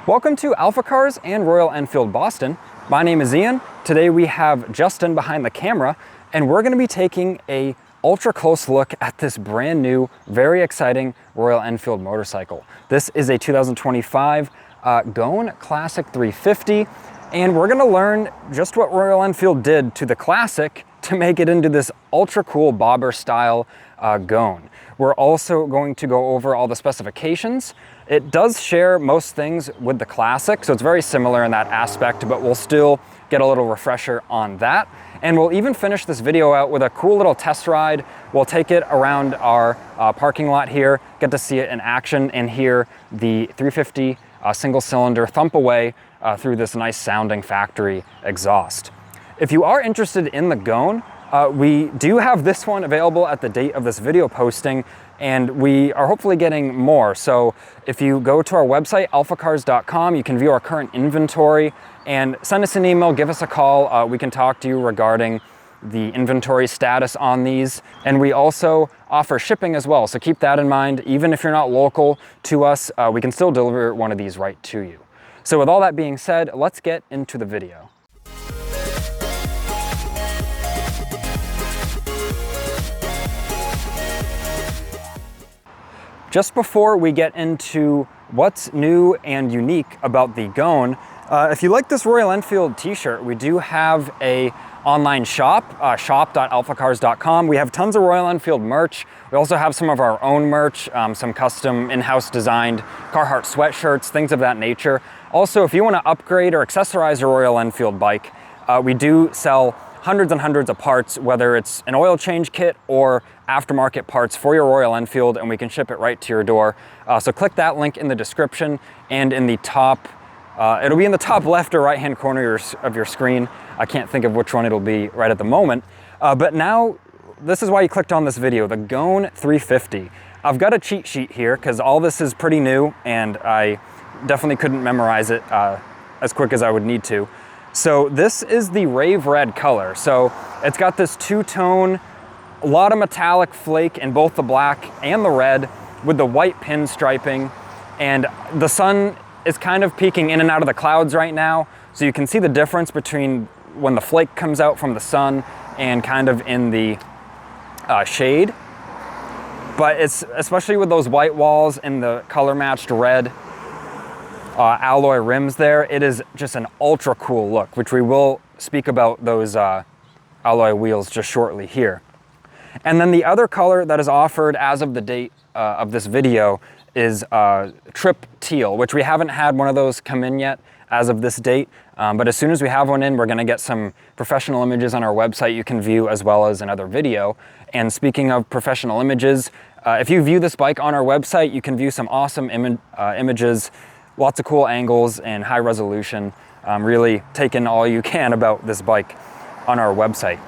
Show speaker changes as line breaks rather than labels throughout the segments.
Welcome to AlphaCars and Royal Enfield Boston. My name is Ian. Today we have Justin behind the camera, and we're going to be taking a ultra close look at this brand new, very exciting Royal Enfield motorcycle. This is a 2025 Goan Classic 350, and we're going to learn just what Royal Enfield did to the Classic to make it into this ultra cool bobber style Goan. We're also going to go over all the specifications. It does share most things with the Classic, so it's very similar in that aspect, but we'll still get a little refresher on that. And we'll even finish this video out with a cool little test ride. We'll take it around our parking lot here, get to see it in action, and hear the 350 single cylinder thump away through this nice sounding factory exhaust. If you are interested in the Goan, we do have this one available at the date of this video posting, and we are hopefully getting more. So if you go to our website, alphacars.com, you can view our current inventory and send us an email, give us a call. We can talk to you regarding the inventory status on these. And we also offer shipping as well. So keep that in mind. Even if you're not local to us, we can still deliver one of these right to you. So with all that being said, let's get into the video. Just before we get into what's new and unique about the Goan, if you like this Royal Enfield t-shirt, we do have a online shop, shop.alphacars.com. We have tons of Royal Enfield merch. We also have some of our own merch, some custom in-house designed Carhartt sweatshirts, things of that nature. Also, if you want to upgrade or accessorize your Royal Enfield bike, we do sell hundreds and hundreds of parts, whether it's an oil change kit or aftermarket parts for your Royal Enfield, and we can ship it right to your door. So click that link in the description, and in the top, it'll be in the top left or right hand corner of your screen. I can't think of which one it'll be right at the moment. But now, this is why you clicked on this video, the Goan 350. I've got a cheat sheet here because all this is pretty new and I definitely couldn't memorize it as quick as I would need to. So this is the Rave red color. So it's got this two-tone, a lot of metallic flake in both the black and the red with the white pinstriping. And the sun is kind of peeking in and out of the clouds right now. So you can see the difference between when the flake comes out from the sun and kind of in the shade. But it's especially with those white walls and the color matched red alloy rims there, it is just an ultra cool look, which we will speak about those alloy wheels just shortly here. And then the other color that is offered as of the date of this video is Trip Teal, which we haven't had one of those come in yet as of this date. But as soon as we have one in, we're gonna get some professional images on our website you can view, as well as another video. And speaking of professional images, if you view this bike on our website, you can view some awesome images, lots of cool angles and high resolution. Really take in all you can about this bike on our website.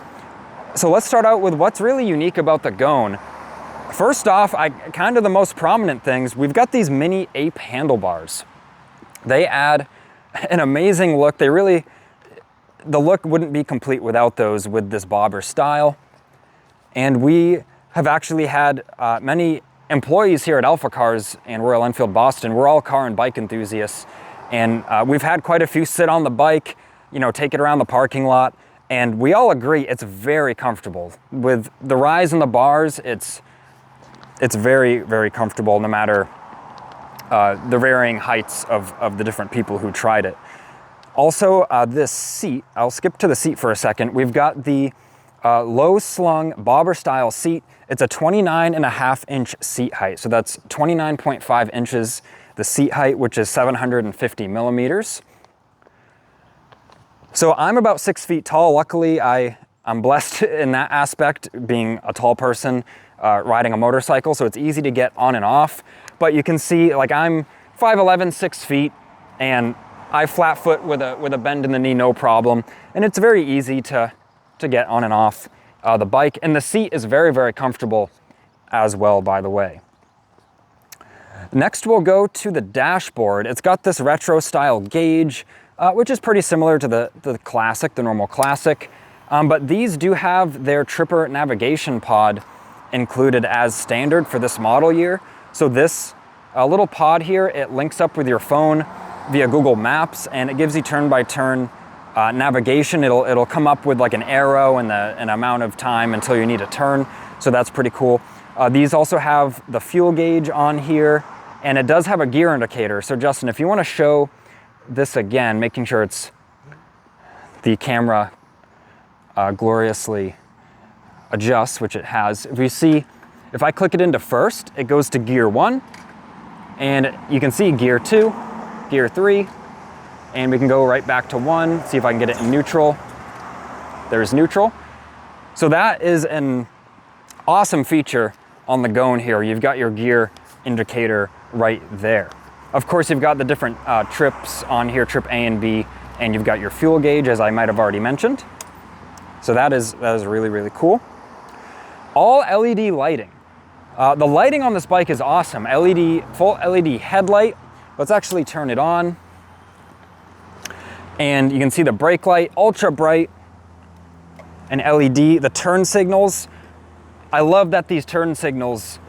So let's start out with what's really unique about the Goan. First off, kind of the most prominent things, we've got these mini ape handlebars. They add an amazing look. The look wouldn't be complete without those with this bobber style. And we have actually had many employees here at AlphaCars and Royal Enfield Boston. We're all car and bike enthusiasts, and we've had quite a few sit on the bike, take it around the parking lot, and we all agree it's very comfortable. With the rise in the bars, it's very, very comfortable no matter the varying heights of the different people who tried it. Also, this seat, I'll skip to the seat for a second. We've got the low slung bobber style seat. It's a 29.5-inch seat height. So that's 29.5 inches, the seat height, which is 750 millimeters. So I'm about 6 feet tall. Luckily, I'm blessed in that aspect, being a tall person riding a motorcycle. So it's easy to get on and off. But you can see, like, I'm 5'11", 6 feet, and I flat foot with a bend in the knee, no problem. And it's very easy to get on and off the bike, and the seat is very, very comfortable as well, by the way. Next, we'll go to the dashboard. It's got this retro style gauge, which is pretty similar to the Classic, the normal Classic, but these do have their Tripper navigation pod included as standard for this model year. So this little pod here, it links up with your phone via Google Maps, and it gives you turn-by-turn navigation. It'll come up with like an arrow and an amount of time until you need a turn, so that's pretty cool. These also have the fuel gauge on here, and it does have a gear indicator. So Justin, if you want to show this again, making sure it's the camera gloriously adjusts, which it has. If you see, if I click it into first, it goes to gear 1, and you can see gear 2, gear 3, and we can go right back to 1, see if I can get it in neutral. There's neutral. So that is an awesome feature on the Goan here. You've got your gear indicator right there. Of course, you've got the different trips on here, trip A and B, and you've got your fuel gauge, as I might have already mentioned. So that is really, really cool. All LED lighting. The lighting on this bike is awesome. Full LED headlight. Let's actually turn it on. And you can see the brake light, ultra bright, and LED. The turn signals. I love that these turn signals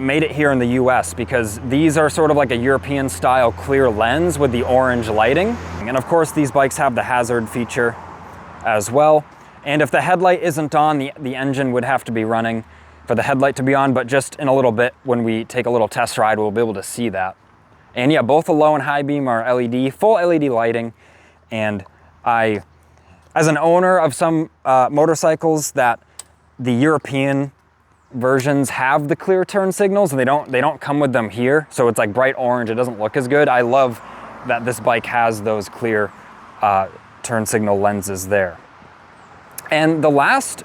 made it here in the US, because these are sort of like a European style clear lens with the orange lighting. And of course, these bikes have the hazard feature as well. And if the headlight isn't on, the engine would have to be running for the headlight to be on, but just in a little bit when we take a little test ride, we'll be able to see that. And yeah, both the low and high beam are LED, full LED lighting. And as an owner of some motorcycles that the European versions have the clear turn signals, and they don't come with them here, so it's like bright orange, it doesn't look as good. I love that this bike has those clear turn signal lenses there. And the last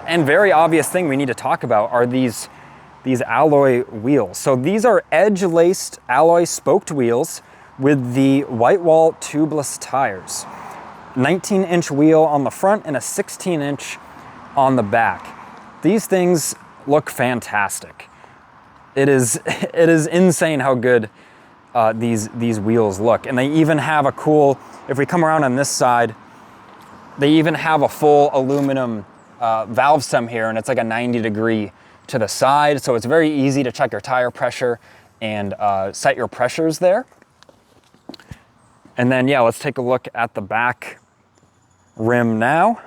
and very obvious thing we need to talk about are these alloy wheels. So these are edge-laced alloy spoked wheels with the white wall tubeless tires. 19-inch wheel on the front and a 16-inch on the back. These things look fantastic. It is insane how good these wheels look. And they even have a cool, if we come around on this side, they even have a full aluminum valve stem here, and it's like a 90-degree to the side. So it's very easy to check your tire pressure and set your pressures there. And then, yeah, let's take a look at the back rim now.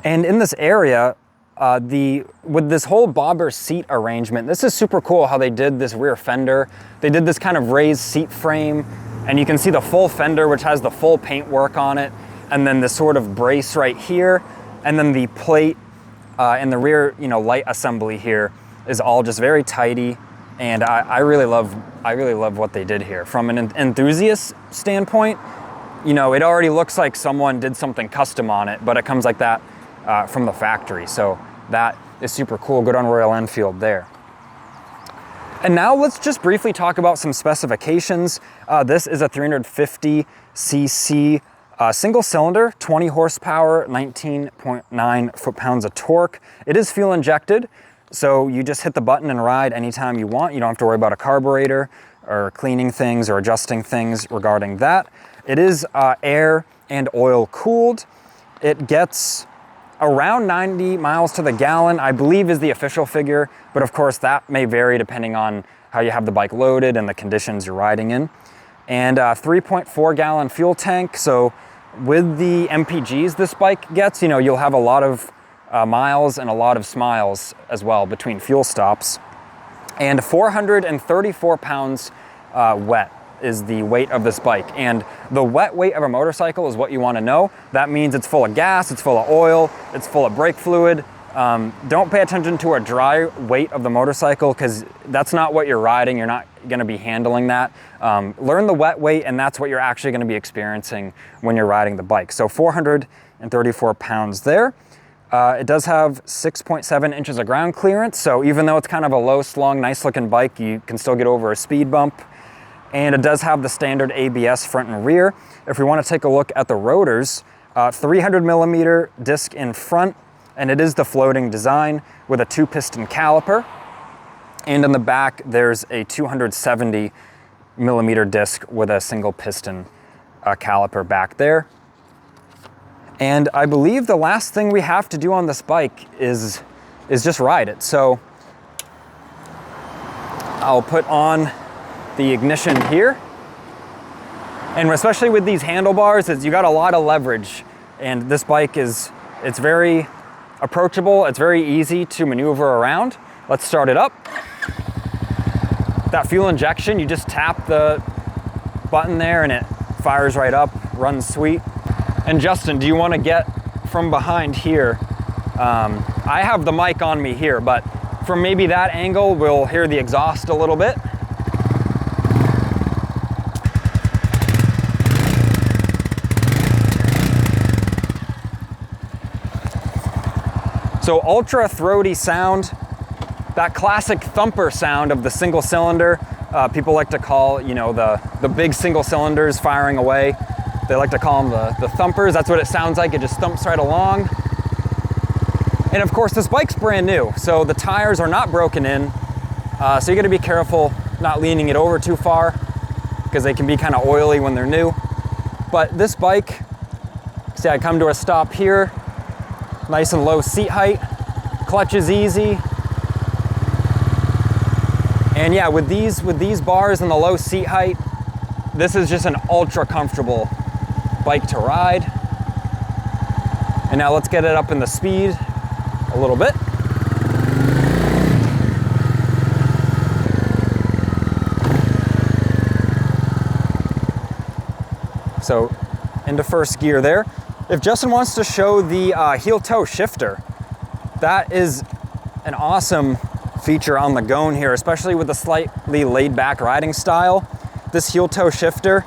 And in this area, with this whole bobber seat arrangement, this is super cool how they did this rear fender. They did this kind of raised seat frame, and you can see the full fender, which has the full paint work on it, and then this sort of brace right here, and then the plate in the rear, light assembly here is all just very tidy, and I really love what they did here. From an enthusiast standpoint, it already looks like someone did something custom on it, but it comes like that from the factory. So that is super cool. Good on Royal Enfield there. And now let's just briefly talk about some specifications. This is a 350cc single cylinder, 20 horsepower, 19.9 foot-pounds of torque. It is fuel injected, so you just hit the button and ride anytime you want. You don't have to worry about a carburetor or cleaning things or adjusting things regarding that. It is air and oil cooled. It gets around 90 miles to the gallon, I believe, is the official figure, but of course that may vary depending on how you have the bike loaded and the conditions you're riding in. And 3.4 gallon fuel tank. So with the MPGs this bike gets, you'll have a lot of miles and a lot of smiles as well between fuel stops. And 434 pounds wet is the weight of this bike. And the wet weight of a motorcycle is what you want to know. That means it's full of gas, it's full of oil, it's full of brake fluid. Don't pay attention to a dry weight of the motorcycle, because that's not what you're riding. You're not going to be handling that. Learn the wet weight, and that's what you're actually going to be experiencing when you're riding the bike. So 434 pounds there. It does have 6.7 inches of ground clearance. So even though it's kind of a low slung, nice looking bike, you can still get over a speed bump. And it does have the standard ABS front and rear. If we want to take a look at the rotors, 300 millimeter disc in front, and it is the floating design with a 2-piston caliper. And in the back, there's a 270 millimeter disc with a single piston caliper back there. And I believe the last thing we have to do on this bike is just ride it. So I'll put on the ignition here. And especially with these handlebars, you got a lot of leverage. And this bike it's very approachable. It's very easy to maneuver around. Let's start it up. That fuel injection, you just tap the button there and it fires right up, runs sweet. And Justin, do you want to get from behind here? I have the mic on me here, but from maybe that angle, we'll hear the exhaust a little bit. So ultra throaty sound, that classic thumper sound of the single cylinder. People like to call, you know, the big single cylinders firing away. They like to call them the thumpers. That's what it sounds like. It just thumps right along. And of course, this bike's brand new, so the tires are not broken in. So you gotta be careful not leaning it over too far because they can be kind of oily when they're new. But this bike, see, I come to a stop here, nice and low seat height, clutch is easy. And yeah, with these bars and the low seat height, this is just an ultra comfortable bike to ride. And now let's get it up in the speed a little bit. So into first gear there. If Justin wants to show the heel toe shifter, that is an awesome feature on the Goan here, especially with the slightly laid back riding style. This heel toe shifter,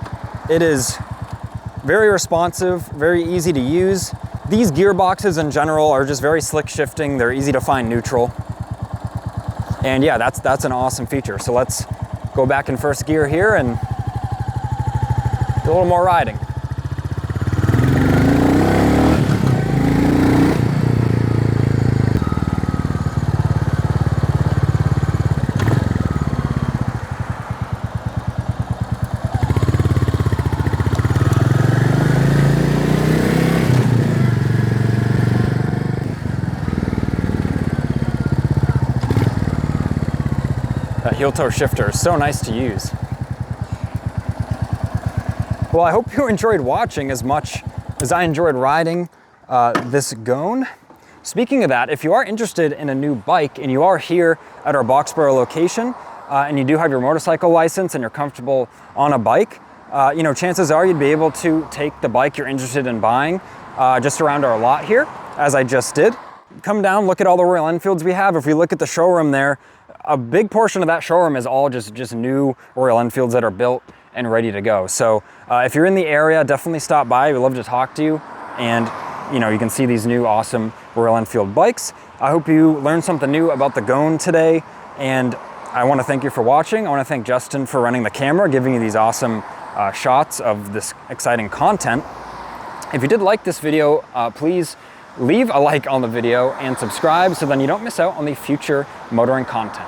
it is very responsive, very easy to use. These gearboxes in general are just very slick shifting. They're easy to find neutral. And yeah, that's an awesome feature. So let's go back in first gear here and do a little more riding. Heel toe shifter is so nice to use. Well, I hope you enjoyed watching as much as I enjoyed riding this Goan. Speaking of that, if you are interested in a new bike and you are here at our Boxborough location and you do have your motorcycle license and you're comfortable on a bike, you know, chances are you'd be able to take the bike you're interested in buying just around our lot here, as I just did. Come down, look at all the Royal Enfields we have. If we look at the showroom there, a big portion of that showroom is all just new Royal Enfields that are built and ready to go. So if you're in the area, definitely stop by. We'd love to talk to you. And you know, you can see these new awesome Royal Enfield bikes. I hope you learned something new about the Goan today. And I want to thank you for watching. I want to thank Justin for running the camera, giving you these awesome shots of this exciting content. If you did like this video, please leave a like on the video and subscribe so then you don't miss out on the future motoring content.